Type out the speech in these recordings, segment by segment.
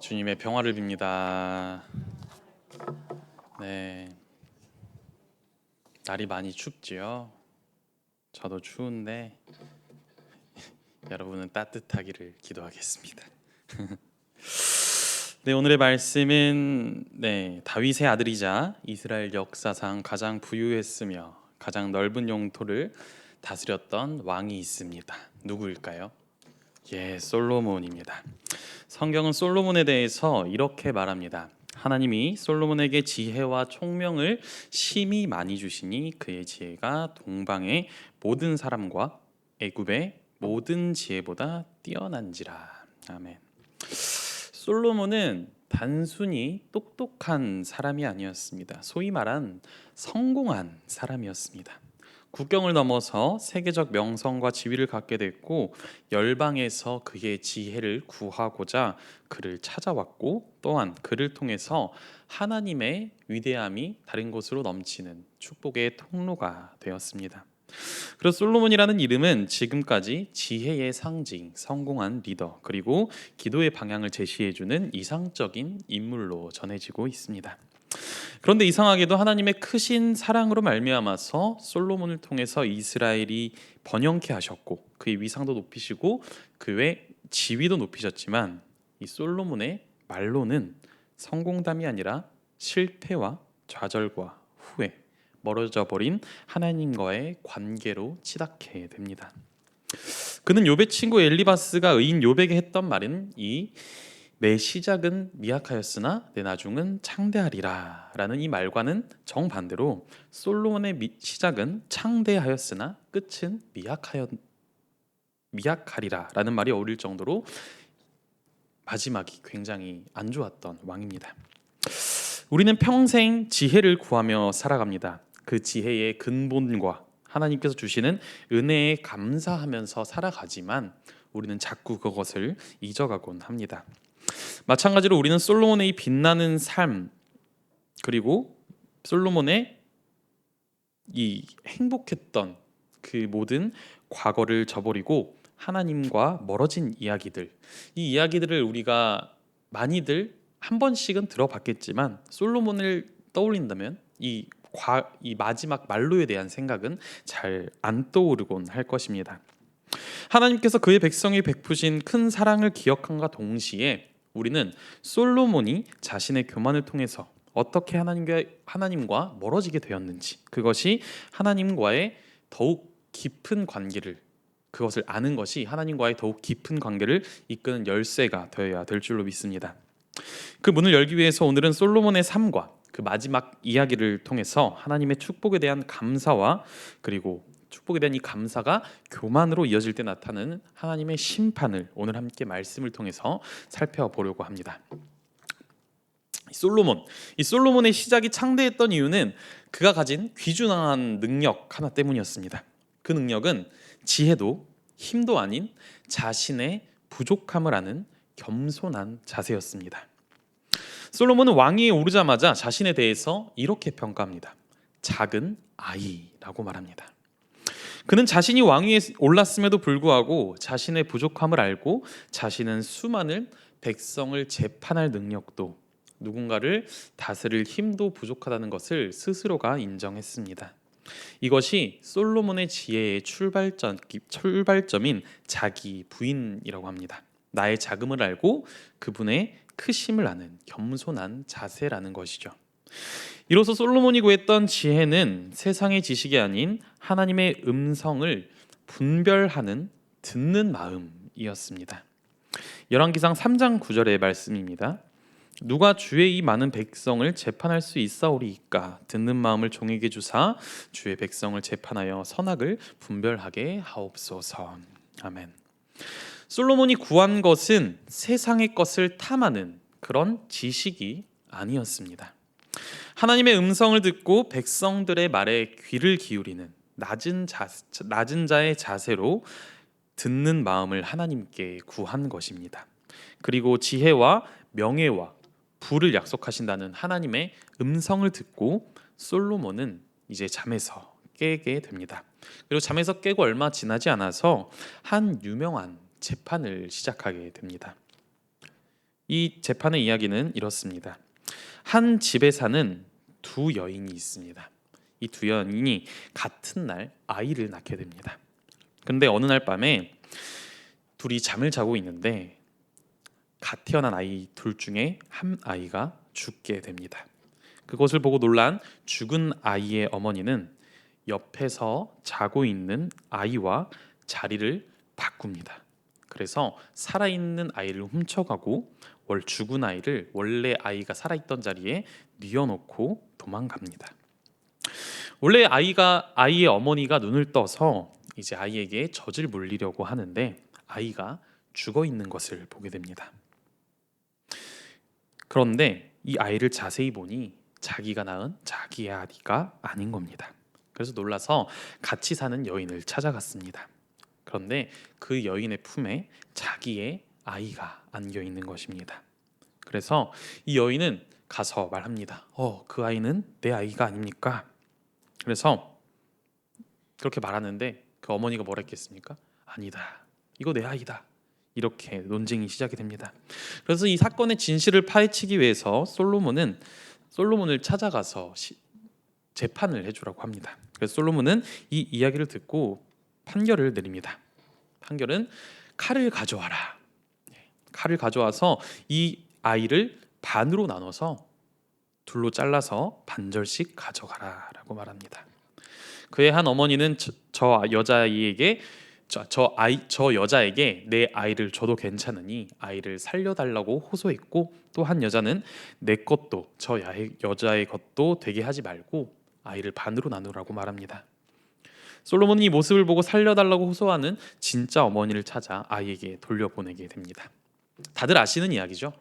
주님의 평화를 빕니다. 네, 날이 많이 춥지요. 저도 추운데 여러분은 따뜻하기를 기도하겠습니다. 네, 오늘의 말씀은 다윗의 아들이자 이스라엘 역사상 가장 부유했으며 가장 넓은 영토를 다스렸던 왕이 있습니다. 누구일까요? 솔로몬입니다. 성경은 솔로몬에 대해서 이렇게 말합니다. 하나님이 솔로몬에게 지혜와 총명을 심히 많이 주시니 그의 지혜가 동방의 모든 사람과 애굽의 모든 지혜보다 뛰어난지라. 아멘. 솔로몬은 단순히 똑똑한 사람이 아니었습니다. 소위 말한 성공한 사람이었습니다. 국경을 넘어서 세계적 명성과 지위를 갖게 됐고 열방에서 그의 지혜를 구하고자 그를 찾아왔고 또한 그를 통해서 하나님의 위대함이 다른 곳으로 넘치는 축복의 통로가 되었습니다. 그래서 솔로몬이라는 이름은 지금까지 지혜의 상징, 성공한 리더, 그리고 기도의 방향을 제시해주는 이상적인 인물로 전해지고 있습니다. 그런데 이상하게도 하나님의 크신 사랑으로 말미암아서 솔로몬을 통해서 이스라엘이 번영케 하셨고 그의 위상도 높이시고 그의 지위도 높이셨지만 이 솔로몬의 말로는 성공담이 아니라 실패와 좌절과 후회, 멀어져 버린 하나님과의 관계로 치닫게 됩니다. 그는 욥의 친구 엘리바스가 의인 욥에게 했던 말은 내 시작은 미약하였으나 내 나중은 창대하리라 라는 이 말과는 정반대로 솔로몬의 시작은 창대하였으나 끝은 미약하리라 라는 말이 어울릴 정도로 마지막이 굉장히 안 좋았던 왕입니다. 우리는 평생 지혜를 구하며 살아갑니다. 그 지혜의 근본과 하나님께서 주시는 은혜에 감사하면서 살아가지만 우리는 자꾸 그것을 잊어가곤 합니다. 마찬가지로 우리는 솔로몬의 빛나는 삶 그리고 솔로몬의 이 행복했던 그 모든 과거를 저버리고 하나님과 멀어진 이야기들, 이 이야기들을 우리가 많이들 한 번씩은 들어봤겠지만 솔로몬을 떠올린다면 이 마지막 말로에 대한 생각은 잘 안 떠오르곤 할 것입니다. 하나님께서 그의 백성이 베푸신 큰 사랑을 기억함과 동시에 우리는 솔로몬이 자신의 교만을 통해서 어떻게 하나님과 멀어지게 되었는지, 그것이 하나님과의 더욱 깊은 관계를, 그것을 아는 것이 하나님과의 더욱 깊은 관계를 이끄는 열쇠가 되어야 될 줄로 믿습니다. 그 문을 열기 위해서 오늘은 솔로몬의 삶과 그 마지막 이야기를 통해서 하나님의 축복에 대한 감사와 그리고 축복에 대한 이 감사가 교만으로 이어질 때 나타나는 하나님의 심판을 오늘 함께 말씀을 통해서 살펴보려고 합니다. 이 솔로몬의 시작이 창대했던 이유는 그가 가진 귀중한 능력 하나 때문이었습니다. 그 능력은 지혜도 힘도 아닌 자신의 부족함을 아는 겸손한 자세였습니다. 솔로몬은 왕위에 오르자마자 자신에 대해서 이렇게 평가합니다. 작은 아이라고 말합니다. 그는 자신이 왕위에 올랐음에도 불구하고 자신의 부족함을 알고 자신은 수많은 백성을 재판할 능력도 누군가를 다스릴 힘도 부족하다는 것을 스스로가 인정했습니다. 이것이 솔로몬의 지혜의 출발점인 자기 부인이라고 합니다. 나의 작음을 알고 그분의 크심을 아는 겸손한 자세라는 것이죠. 이로써 솔로몬이 구했던 지혜는 세상의 지식이 아닌 하나님의 음성을 분별하는 듣는 마음이었습니다. 열왕기상 3장 9절의 말씀입니다. 누가 주의 이 많은 백성을 재판할 수 있사오리이까 듣는 마음을 종에게 주사 주의 백성을 재판하여 선악을 분별하게 하옵소서. 아멘. 솔로몬이 구한 것은 세상의 것을 탐하는 그런 지식이 아니었습니다. 하나님의 음성을 듣고 백성들의 말에 귀를 기울이는 낮은 자의 자세로 듣는 마음을 하나님께 구한 것입니다. 그리고 지혜와 명예와 부를 약속하신다는 하나님의 음성을 듣고 솔로몬은 이제 잠에서 깨게 됩니다. 그리고 잠에서 깨고 얼마 지나지 않아서 한 유명한 재판을 시작하게 됩니다. 이 재판의 이야기는 이렇습니다. 한 집에 사는 두 여인이 있습니다. 이 두 여인이 같은 날 아이를 낳게 됩니다. 그런데 어느 날 밤에 둘이 잠을 자고 있는데 갓 태어난 아이 둘 중에 한 아이가 죽게 됩니다. 그것을 보고 놀란 죽은 아이의 어머니는 옆에서 자고 있는 아이와 자리를 바꿉니다. 그래서 살아있는 아이를 훔쳐가고 죽은 아이를 원래 아이가 살아있던 자리에 뉘어놓고 도망갑니다. 원래 아이의 어머니가 눈을 떠서 이제 아이에게 젖을 물리려고 하는데 아이가 죽어 있는 것을 보게 됩니다. 그런데 이 아이를 자세히 보니 자기가 낳은 자기의 아이가 아닌 겁니다. 그래서 놀라서 같이 사는 여인을 찾아갔습니다. 그런데 그 여인의 품에 자기의 아이가 안겨 있는 것입니다. 그래서 이 여인은 가서 말합니다. 그 아이는 내 아이가 아닙니까? 그래서 그렇게 말하는데 그 어머니가 뭐라 했겠습니까? 아니다. 이거 내 아이다. 이렇게 논쟁이 시작이 됩니다. 그래서 이 사건의 진실을 파헤치기 위해서 솔로몬을 찾아가서 재판을 해주라고 합니다. 그래서 솔로몬은 이 이야기를 듣고 판결을 내립니다. 판결은 칼을 가져와라. 칼을 가져와서 이 아이를 반으로 나눠서 둘로 잘라서 반절씩 가져가라라고 말합니다. 그의 한 어머니는 저 여자에게 내 아이를 줘도 괜찮으니 아이를 살려달라고 호소했고, 또 한 여자는 내 것도 저 여자의 것도 되게 하지 말고 아이를 반으로 나누라고 말합니다. 솔로몬이 이 모습을 보고 살려달라고 호소하는 진짜 어머니를 찾아 아이에게 돌려보내게 됩니다. 다들 아시는 이야기죠.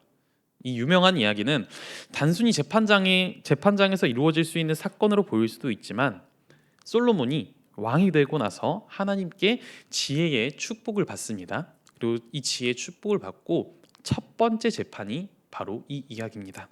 이 유명한 이야기는 단순히 재판장에서 이루어질 수 있는 사건으로 보일 수도 있지만, 솔로몬이 왕이 되고 나서 하나님께 지혜의 축복을 받습니다. 그리고 이 지혜의 축복을 받고 첫 번째 재판이 바로 이 이야기입니다.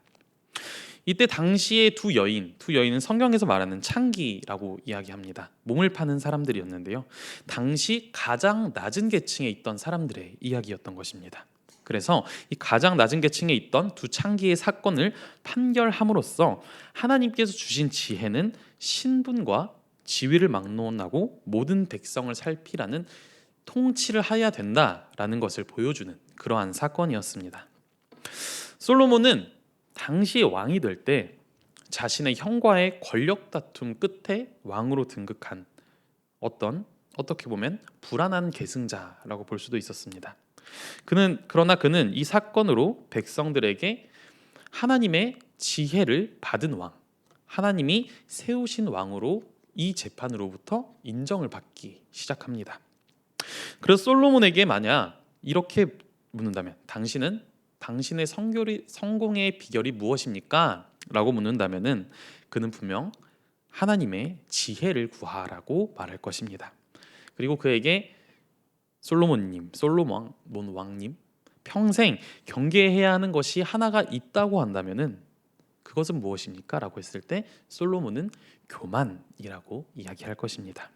이때 당시의 두 여인은 성경에서 말하는 창기라고 이야기합니다. 몸을 파는 사람들이었는데요, 당시 가장 낮은 계층에 있던 사람들의 이야기였던 것입니다. 그래서 이 가장 낮은 계층에 있던 두 창기의 사건을 판결함으로써 하나님께서 주신 지혜는 신분과 지위를 막론하고 모든 백성을 살피라는 통치를 하여야 된다라는 것을 보여주는 그러한 사건이었습니다. 솔로몬은 당시 왕이 될 때 자신의 형과의 권력 다툼 끝에 왕으로 등극한 어떻게 보면 불안한 계승자라고 볼 수도 있었습니다. 그러나 그는 이 사건으로 백성들에게 하나님의 지혜를 받은 왕, 하나님이 세우신 왕으로 이 재판으로부터 인정을 받기 시작합니다. 그래서 솔로몬에게 만약 이렇게 묻는다면, 당신의 성공의 비결이 무엇입니까? 라고 묻는다면은 그는 분명 하나님의 지혜를 구하라고 말할 것입니다. 그리고 그에게 솔로몬 왕님, 평생 경계해야 하는 것이 하나가 있다고 한다면은 그것은 무엇입니까? 라고 했을 때 솔로몬은 교만이라고 이야기할 것입니다.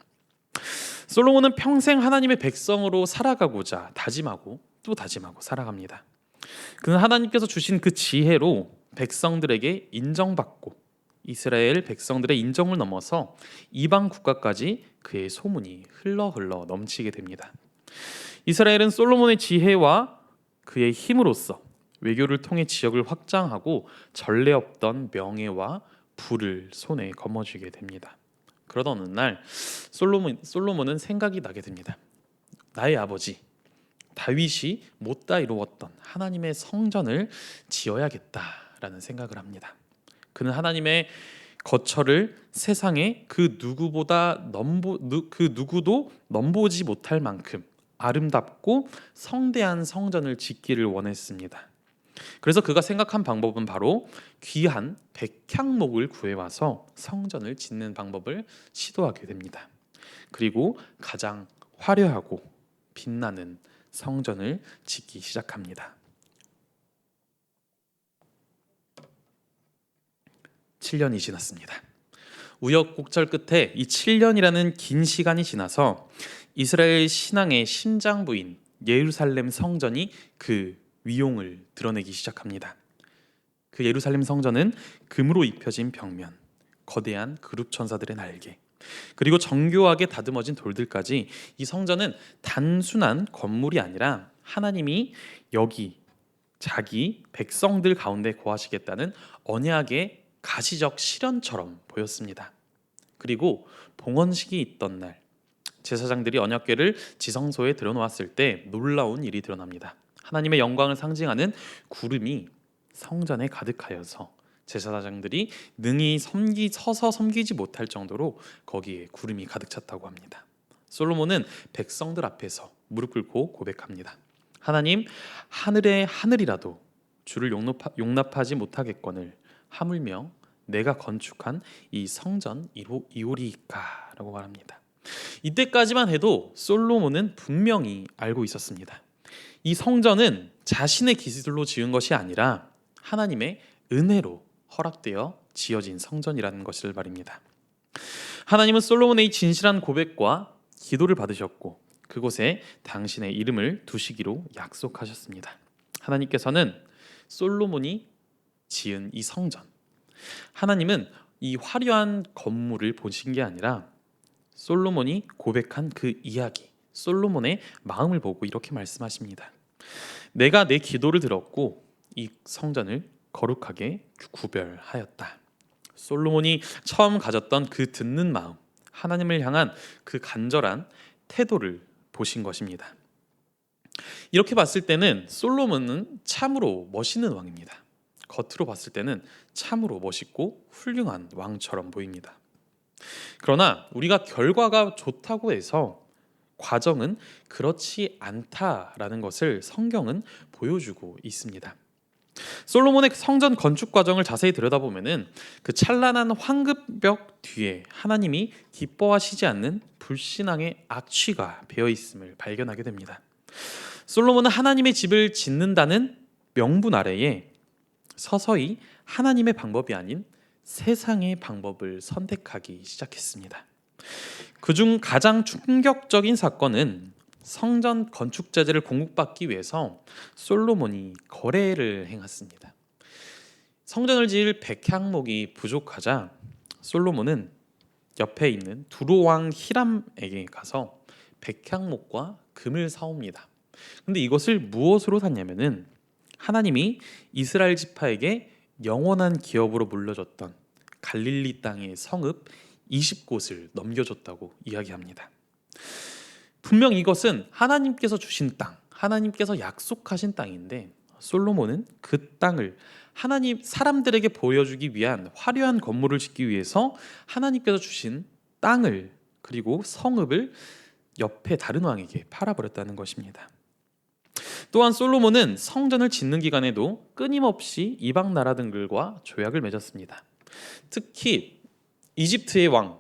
솔로몬은 평생 하나님의 백성으로 살아가고자 다짐하고 또 다짐하고 살아갑니다. 그는 하나님께서 주신 그 지혜로 백성들에게 인정받고 이스라엘 백성들의 인정을 넘어서 이방 국가까지 그의 소문이 흘러 넘치게 됩니다. 이스라엘은 솔로몬의 지혜와 그의 힘으로써 외교를 통해 지역을 확장하고 전례 없던 명예와 부를 손에 거머쥐게 됩니다. 그러던 어느 날 솔로몬은 생각이 나게 됩니다. 나의 아버지 다윗이 못다 이루었던 하나님의 성전을 지어야겠다라는 생각을 합니다. 그는 하나님의 거처를 세상에 그 누구도 넘보지 못할 만큼 아름답고 성대한 성전을 짓기를 원했습니다. 그래서 그가 생각한 방법은 바로 귀한 백향목을 구해와서 성전을 짓는 방법을 시도하게 됩니다. 그리고 가장 화려하고 빛나는 성전을 짓기 시작합니다. 7년이 지났습니다. 우여곡절 끝에 이 7년이라는 긴 시간이 지나서 이스라엘 신앙의 심장부인 예루살렘 성전이 그 위용을 드러내기 시작합니다. 그 예루살렘 성전은 금으로 입혀진 벽면, 거대한 그룹 천사들의 날개, 그리고 정교하게 다듬어진 돌들까지 이 성전은 단순한 건물이 아니라 하나님이 여기 자기 백성들 가운데 거하시겠다는 언약의 가시적 실현처럼 보였습니다. 그리고 봉헌식이 있던 날, 제사장들이 언약궤를 지성소에 들여놓았을 때 놀라운 일이 드러납니다. 하나님의 영광을 상징하는 구름이 성전에 가득하여서 제사장들이 능히 서서 섬기지 못할 정도로 거기에 구름이 가득 찼다고 합니다. 솔로몬은 백성들 앞에서 무릎 꿇고 고백합니다. 하나님, 하늘의 하늘이라도 주를 용납하지 못하겠거늘 하물며 내가 건축한 이 성전 이오리이까 라고 말합니다. 이때까지만 해도 솔로몬은 분명히 알고 있었습니다. 이 성전은 자신의 기술로 지은 것이 아니라 하나님의 은혜로 허락되어 지어진 성전이라는 것을 말입니다. 하나님은 솔로몬의 진실한 고백과 기도를 받으셨고 그곳에 당신의 이름을 두시기로 약속하셨습니다. 하나님께서는 솔로몬이 지은 이 성전, 하나님은 이 화려한 건물을 보신 게 아니라 솔로몬이 고백한 그 이야기, 솔로몬의 마음을 보고 이렇게 말씀하십니다. 내가 내 기도를 들었고 이 성전을 거룩하게 구별하였다. 솔로몬이 처음 가졌던 그 듣는 마음, 하나님을 향한 그 간절한 태도를 보신 것입니다. 이렇게 봤을 때는 솔로몬은 참으로 멋있는 왕입니다. 겉으로 봤을 때는 참으로 멋있고 훌륭한 왕처럼 보입니다. 그러나 우리가 결과가 좋다고 해서 과정은 그렇지 않다라는 것을 성경은 보여주고 있습니다. 솔로몬의 성전 건축 과정을 자세히 들여다보면은 그 찬란한 황금벽 뒤에 하나님이 기뻐하시지 않는 불신앙의 악취가 배어 있음을 발견하게 됩니다. 솔로몬은 하나님의 집을 짓는다는 명분 아래에 서서히 하나님의 방법이 아닌 세상의 방법을 선택하기 시작했습니다. 그중 가장 충격적인 사건은 성전 건축 자재를 공급받기 위해서 솔로몬이 거래를 행했습니다. 성전을 지을 백향목이 부족하자 솔로몬은 옆에 있는 두로 왕 히람에게 가서 백향목과 금을 사옵니다. 근데 이것을 무엇으로 샀냐면은 하나님이 이스라엘 지파에게 영원한 기업으로 물려줬던 갈릴리 땅의 성읍 20곳을 넘겨줬다고 이야기합니다. 분명 이것은 하나님께서 주신 땅, 하나님께서 약속하신 땅인데 솔로몬은 그 땅을 하나님 사람들에게 보여주기 위한 화려한 건물을 짓기 위해서 하나님께서 주신 땅을 그리고 성읍을 옆에 다른 왕에게 팔아버렸다는 것입니다. 또한 솔로몬은 성전을 짓는 기간에도 끊임없이 이방 나라들과 조약을 맺었습니다. 특히 이집트의 왕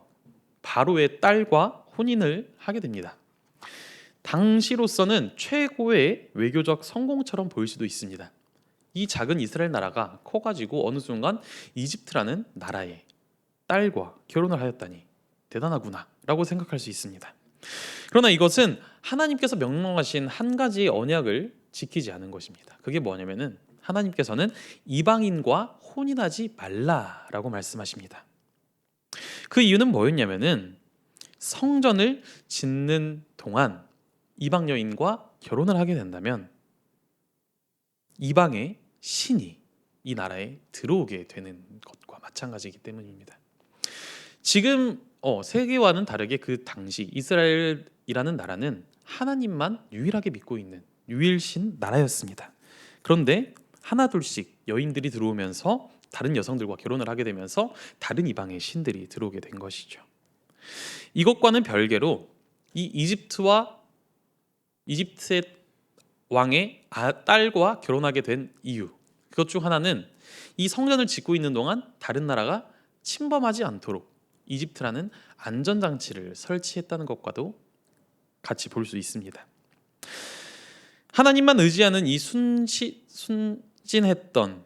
바로의 딸과 혼인을 하게 됩니다. 당시로서는 최고의 외교적 성공처럼 보일 수도 있습니다. 이 작은 이스라엘 나라가 커가지고 어느 순간 이집트라는 나라의 딸과 결혼을 하였다니 대단하구나 라고 생각할 수 있습니다. 그러나 이것은 하나님께서 명령하신 한 가지의 언약을 지키지 않은 것입니다. 그게 뭐냐면은 하나님께서는 이방인과 혼인하지 말라라고 말씀하십니다. 그 이유는 뭐였냐면은 성전을 짓는 동안 이방 여인과 결혼을 하게 된다면 이방의 신이 이 나라에 들어오게 되는 것과 마찬가지이기 때문입니다. 지금 세계와는 다르게 그 당시 이스라엘이라는 나라는 하나님만 유일하게 믿고 있는 유일신 나라였습니다. 그런데 하나둘씩 여인들이 들어오면서 다른 여성들과 결혼을 하게 되면서 다른 이방의 신들이 들어오게 된 것이죠. 이것과는 별개로 이 이집트의 왕의 딸과 결혼하게 된 이유, 그것 중 하나는 이 성전을 짓고 있는 동안 다른 나라가 침범하지 않도록 이집트라는 안전장치를 설치했다는 것과도 같이 볼 수 있습니다. 하나님만 의지하는 이 순진했던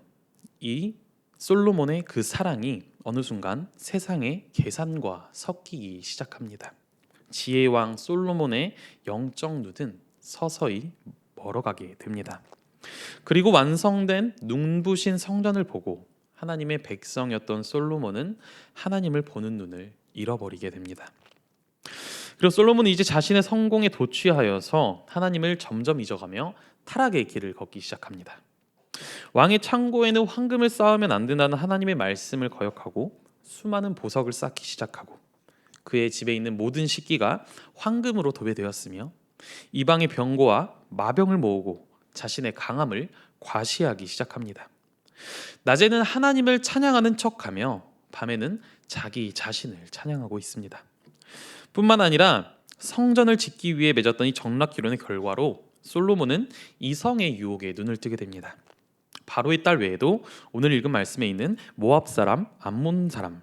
이 솔로몬의 그 사랑이 어느 순간 세상의 계산과 섞이기 시작합니다. 지혜왕 솔로몬의 영적 눈은 서서히 멀어가게 됩니다. 그리고 완성된 눈부신 성전을 보고 하나님의 백성이었던 솔로몬은 하나님을 보는 눈을 잃어버리게 됩니다. 그리고 솔로몬은 이제 자신의 성공에 도취하여서 하나님을 점점 잊어가며 타락의 길을 걷기 시작합니다. 왕의 창고에는 황금을 쌓으면 안 된다는 하나님의 말씀을 거역하고 수많은 보석을 쌓기 시작하고 그의 집에 있는 모든 식기가 황금으로 도배되었으며 이방의 병거와 마병을 모으고 자신의 강함을 과시하기 시작합니다. 낮에는 하나님을 찬양하는 척하며 밤에는 자기 자신을 찬양하고 있습니다. 뿐만 아니라 성전을 짓기 위해 맺었던 이 정락기론의 결과로 솔로몬은 이성의 유혹에 눈을 뜨게 됩니다. 바로의 딸 외에도 오늘 읽은 말씀에 있는 모압 사람, 암몬 사람,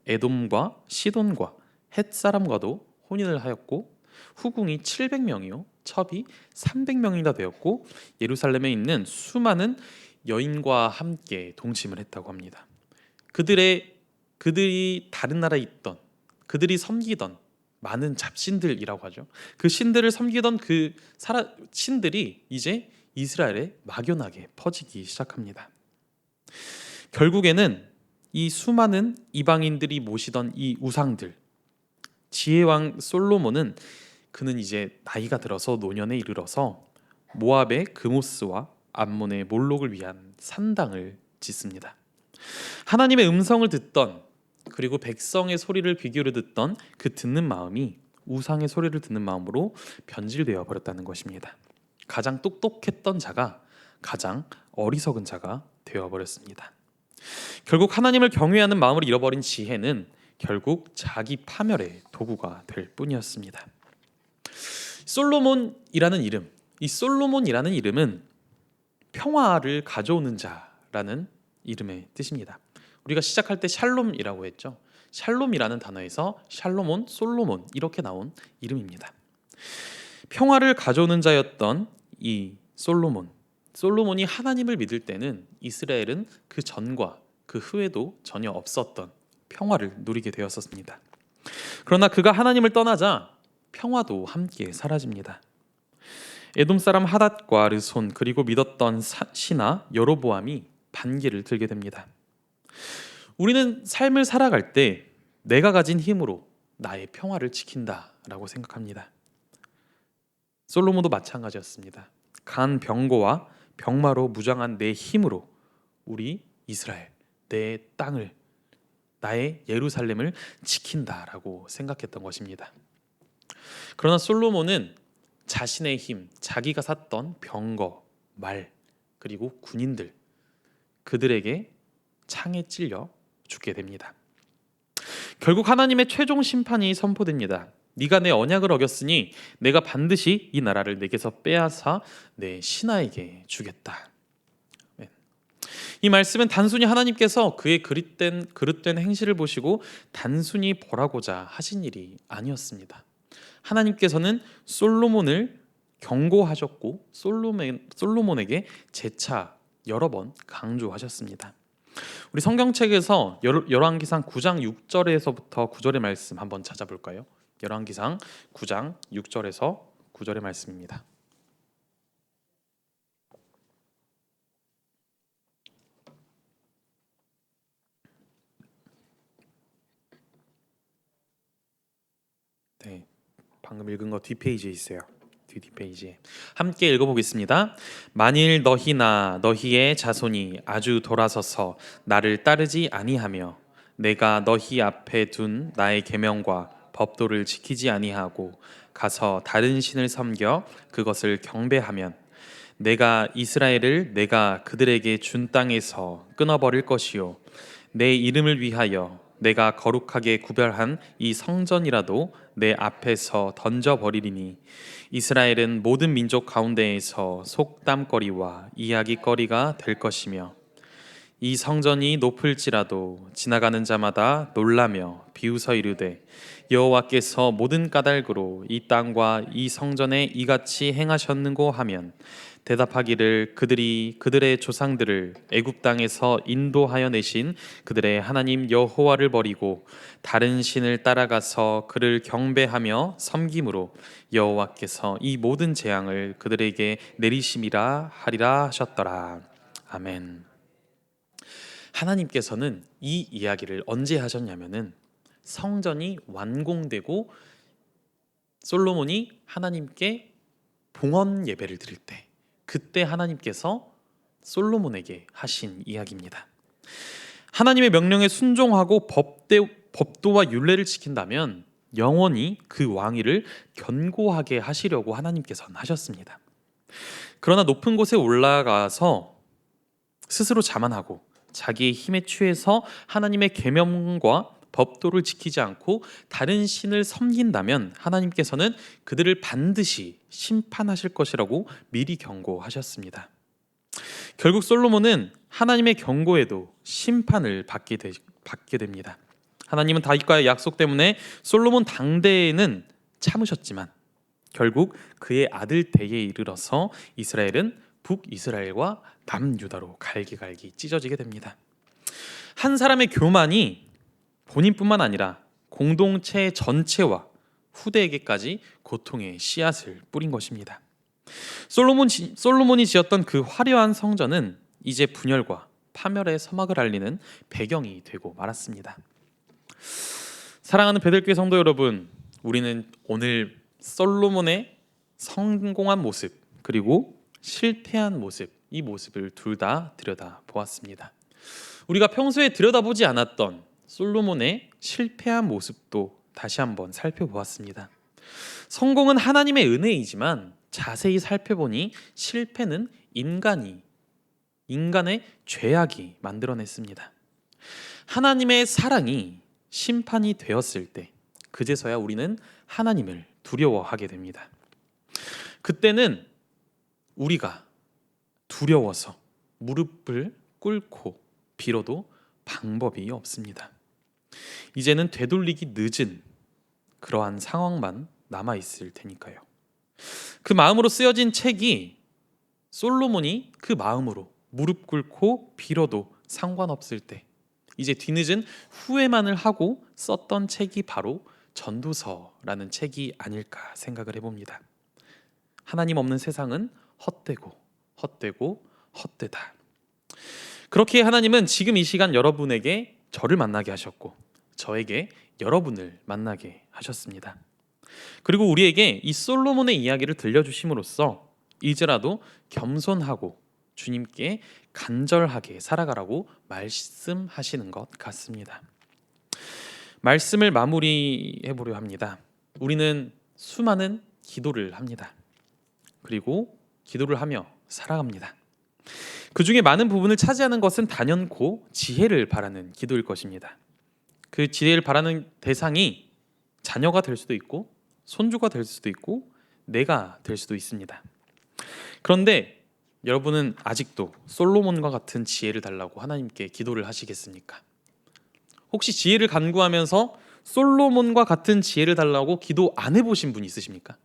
에돔과 시돈과 헷 사람과도 혼인을 하였고 후궁이 700명이요 첩이 300명이나 되었고 예루살렘에 있는 수많은 여인과 함께 동침을 했다고 합니다. 그들이 다른 나라에 있던 그들이 섬기던 많은 잡신들이라고 하죠. 그 신들을 섬기던 신들이 이제 이스라엘에 막연하게 퍼지기 시작합니다. 결국에는 이 수많은 이방인들이 모시던 이 우상들, 지혜왕 솔로몬은 그는 이제 나이가 들어서 노년에 이르러서 모압의 그모스와 암몬의 몰록을 위한 산당을 짓습니다. 하나님의 음성을 듣던 그리고 백성의 소리를 귀 기울여 듣던 그 듣는 마음이 우상의 소리를 듣는 마음으로 변질되어 버렸다는 것입니다. 가장 똑똑했던 자가 가장 어리석은 자가 되어 버렸습니다. 결국 하나님을 경외하는 마음을 잃어버린 지혜는 결국 자기 파멸의 도구가 될 뿐이었습니다. 솔로몬이라는 이름, 이 솔로몬이라는 이름은 평화를 가져오는 자라는 이름의 뜻입니다. 우리가 시작할 때 샬롬이라고 했죠. 샬롬이라는 단어에서 샬로몬, 솔로몬 이렇게 나온 이름입니다. 평화를 가져오는 자였던 이 솔로몬이 하나님을 믿을 때는 이스라엘은 그 전과 그 후에도 전혀 없었던 평화를 누리게 되었었습니다. 그러나 그가 하나님을 떠나자 평화도 함께 사라집니다. 에돔 사람 하닷과 르손 그리고 믿었던 신하 여로보암이 반기를 들게 됩니다. 우리는 삶을 살아갈 때 내가 가진 힘으로 나의 평화를 지킨다라고 생각합니다. 솔로몬도 마찬가지였습니다. 간 병거와 병마로 무장한 내 힘으로 우리 이스라엘, 내 땅을, 나의 예루살렘을 지킨다라고 생각했던 것입니다. 그러나 솔로몬은 자신의 힘, 자기가 샀던 병거, 말, 그리고 군인들 그들에게 창에 찔려 죽게 됩니다. 결국 하나님의 최종 심판이 선포됩니다. 네가 내 언약을 어겼으니 내가 반드시 이 나라를 내게서 빼앗아 내 신하에게 주겠다. 이 말씀은 단순히 하나님께서 그의 그릇된 행실을 보시고 단순히 벌하고자 하신 일이 아니었습니다. 하나님께서는 솔로몬을 경고하셨고 솔로몬에게 재차 여러 번 강조하셨습니다. 우리 성경책에서 열왕기상 9장 6절에서부터 9절의 말씀 한번 찾아볼까요? 열왕기상 9장 6절에서 9절의 말씀입니다. 네, 방금 읽은 거 뒷페이지에 있어요. 뒷페이지에 함께 읽어보겠습니다. 만일 너희나 너희의 자손이 아주 돌아서서 나를 따르지 아니하며 내가 너희 앞에 둔 나의 계명과 법도를 지키지 아니하고 가서 다른 신을 섬겨 그것을 경배하면 내가 이스라엘을 내가 그들에게 준 땅에서 끊어버릴 것이요 내 이름을 위하여 내가 거룩하게 구별한 이 성전이라도 내 앞에서 던져버리리니 이스라엘은 모든 민족 가운데에서 속담거리와 이야기거리가 될 것이며 이 성전이 높을지라도 지나가는 자마다 놀라며 비웃어 이르되 여호와께서 모든 까닭으로 이 땅과 이 성전에 이같이 행하셨는고 하면 대답하기를 그들이 그들의 조상들을 애굽 땅에서 인도하여 내신 그들의 하나님 여호와를 버리고 다른 신을 따라가서 그를 경배하며 섬김으로 여호와께서 이 모든 재앙을 그들에게 내리심이라 하리라 하셨더라. 아멘. 하나님께서는 이 이야기를 언제 하셨냐면은 성전이 완공되고 솔로몬이 하나님께 봉헌 예배를 드릴 때, 그때 하나님께서 솔로몬에게 하신 이야기입니다. 하나님의 명령에 순종하고 법도와 율례를 지킨다면 영원히 그 왕위를 견고하게 하시려고 하나님께서는 하셨습니다. 그러나 높은 곳에 올라가서 스스로 자만하고 자기의 힘에 취해서 하나님의 계명과 법도를 지키지 않고 다른 신을 섬긴다면 하나님께서는 그들을 반드시 심판하실 것이라고 미리 경고하셨습니다. 결국 솔로몬은 하나님의 경고에도 심판을 받게 됩니다. 하나님은 다윗과의 약속 때문에 솔로몬 당대에는 참으셨지만 결국 그의 아들 때에 이르러서 이스라엘은 북이스라엘과 남유다로 갈기갈기 찢어지게 됩니다. 한 사람의 교만이 본인뿐만 아니라 공동체 전체와 후대에게까지 고통의 씨앗을 뿌린 것입니다. 솔로몬이 지었던 그 화려한 성전은 이제 분열과 파멸의 서막을 알리는 배경이 되고 말았습니다. 사랑하는 베들교회 성도 여러분, 우리는 오늘 솔로몬의 성공한 모습 그리고 실패한 모습, 이 모습을 둘 다 들여다 보았습니다. 우리가 평소에 들여다보지 않았던 솔로몬의 실패한 모습도 다시 한번 살펴보았습니다. 성공은 하나님의 은혜이지만 자세히 살펴보니 실패는 인간의 죄악이 만들어냈습니다. 하나님의 사랑이 심판이 되었을 때 그제서야 우리는 하나님을 두려워하게 됩니다. 그때는 우리가 두려워서 무릎을 꿇고 빌어도 방법이 없습니다. 이제는 되돌리기 늦은 그러한 상황만 남아있을 테니까요. 그 마음으로 쓰여진 책이 솔로몬이 그 마음으로 무릎 꿇고 빌어도 상관없을 때 이제 뒤늦은 후회만을 하고 썼던 책이 바로 전도서라는 책이 아닐까 생각을 해봅니다. 하나님 없는 세상은 헛되고 헛되다. 그렇게 하나님은 지금 이 시간 여러분에게 저를 만나게 하셨고 저에게 여러분을 만나게 하셨습니다. 그리고 우리에게 이 솔로몬의 이야기를 들려주심으로써 이제라도 겸손하고 주님께 간절하게 살아가라고 말씀하시는 것 같습니다. 말씀을 마무리해 보려 합니다. 우리는 수많은 기도를 합니다. 그리고 기도를 하며 살아갑니다. 그 중에 많은 부분을 차지하는 것은 단연코 지혜를 바라는 기도일 것입니다. 그 지혜를 바라는 대상이 자녀가 될 수도 있고 손주가 될 수도 있고 내가 될 수도 있습니다. 그런데 여러분은 아직도 솔로몬과 같은 지혜를 달라고 하나님께 기도를 하시겠습니까? 혹시 지혜를 간구하면서 솔로몬과 같은 지혜를 달라고 기도 안 해보신 분 있으십니까?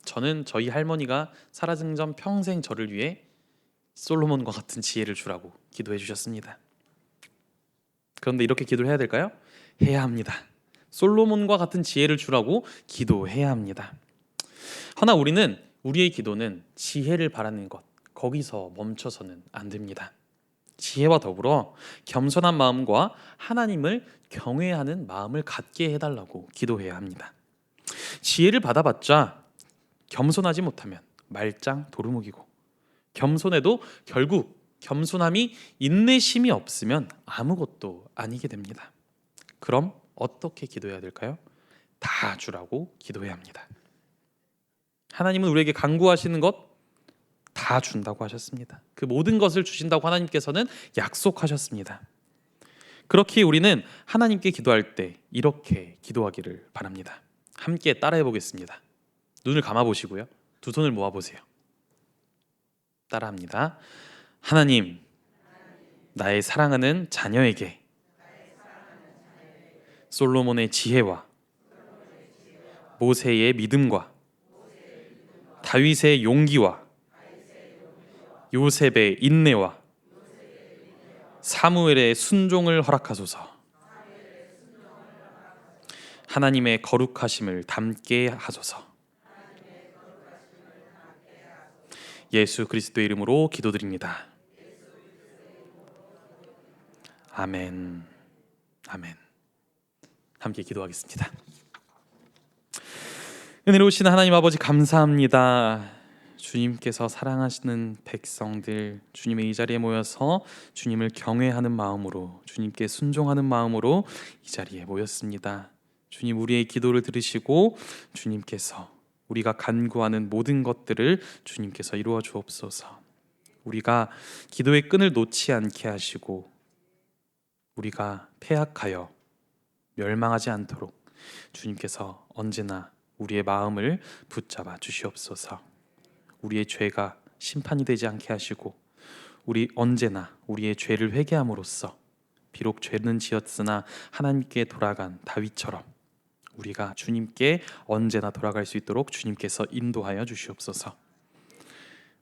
저는 저희 할머니가 살아생 전 평생 저를 위해 솔로몬과 같은 지혜를 주라고 기도해 주셨습니다. 그런데 이렇게 기도를 해야 될까요? 해야 합니다. 솔로몬과 같은 지혜를 주라고 기도해야 합니다. 허나 우리의 기도는 지혜를 바라는 것, 거기서 멈춰서는 안 됩니다. 지혜와 더불어 겸손한 마음과 하나님을 경외하는 마음을 갖게 해달라고 기도해야 합니다. 지혜를 받아봤자 겸손하지 못하면 말짱 도루묵이고 겸손해도 결국 겸손함이 인내심이 없으면 아무것도 아니게 됩니다. 그럼 어떻게 기도해야 될까요? 다 주라고 기도해야 합니다. 하나님은 우리에게 간구하시는 것 다 준다고 하셨습니다. 그 모든 것을 주신다고 하나님께서는 약속하셨습니다. 그렇게 우리는 하나님께 기도할 때 이렇게 기도하기를 바랍니다. 함께 따라해 보겠습니다. 눈을 감아 보시고요. 두 손을 모아 보세요. 따라합니다. 하나님, 나의 사랑하는 자녀에게 솔로몬의 지혜와 모세의 믿음과 다윗의 용기와 요셉의 인내와 사무엘의 순종을 허락하소서. 하나님의 거룩하심을 담게 하소서. 예수 그리스도의 이름으로 기도드립니다. 아멘. 아멘. 함께 기도하겠습니다. 은혜로우신 하나님 아버지, 감사합니다. 주님께서 사랑하시는 백성들, 주님의 이 자리에 모여서 주님을 경외하는 마음으로, 주님께 순종하는 마음으로 이 자리에 모였습니다. 주님, 우리의 기도를 들으시고 주님께서 우리가 간구하는 모든 것들을 주님께서 이루어 주옵소서. 우리가 기도의 끈을 놓지 않게 하시고 우리가 패악하여 멸망하지 않도록 주님께서 언제나 우리의 마음을 붙잡아 주시옵소서. 우리의 죄가 심판이 되지 않게 하시고 우리 언제나 우리의 죄를 회개함으로써 비록 죄는 지었으나 하나님께 돌아간 다윗처럼 우리가 주님께 언제나 돌아갈 수 있도록 주님께서 인도하여 주시옵소서.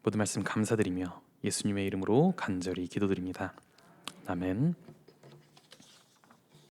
모든 말씀 감사드리며 예수님의 이름으로 간절히 기도드립니다. 아멘.